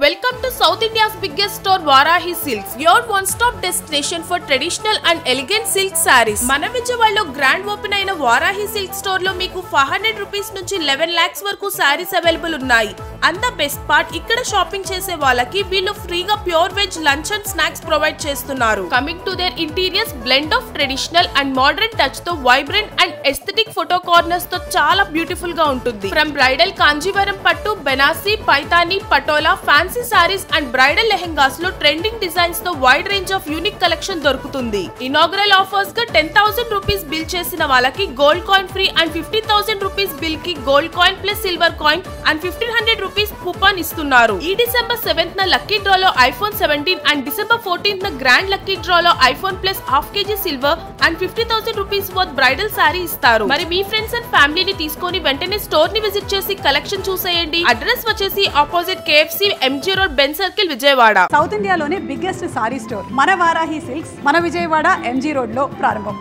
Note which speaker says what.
Speaker 1: Welcome to South India's biggest store Varahi Silks, your one-stop destination for traditional and elegant silk sarees. మన విజయవాడలో grand open అయిన Varahi silk store లో మీకు 500 rupees నుంచి 11 lakhs వరకు sarees available ఉన్నాయి. And the best part, ఇక్కడ shopping చేసే వాళ్ళకి వీళ్ళు ఫ్రీగా pure veg lunch and snacks provide చేస్తున్నారు. Coming to their interiors, blend of traditional and modern touch తో vibrant and aesthetic photo corners తో చాలా బ్యూటిఫుల్ గా ఉంటుంది. From bridal Kanjeevaram pattu, Banarasi, Paithani, Patola, fancy sarees and bridal lehengas లో ట్రెండింగ్ డిజైన్స్ తో wide range of unique collection దొరుకుతుంది. Inaugural offers గా 10,000 rupees bill చేసిన వాళ్ళకి gold coin free and 50,000 rupees bill కి gold coin plus silver coin and 1,500 rupees coupon ఇస్తున్నారు. ఈ December 7th న లక్కీ డ్రా లో iPhone 17 అండ్ డిసెంబర్ 14th న గ్రాండ్ లక్కీ డ్రా లో iPhone plus ½ kg silver and 50,000 rupees worth bridal saree ఇస్తారు. మరి మీ friends and ఫ్యామిలీని తీసుకొని వెంటనే స్టోర్ ని విజిట్ చేసి కలెక్షన్ చూసేయండి. అడ్రస్ వచ్చేసి opposite KFC MG road, Ben circle, Vijayawada.
Speaker 2: South ఇండియాలోనే బిగ్గెస్ట్ సారీ స్టోర్ మన వారాహి సిల్క్స్ మన విజయవాడ MG రోడ్ లో ప్రారంభం.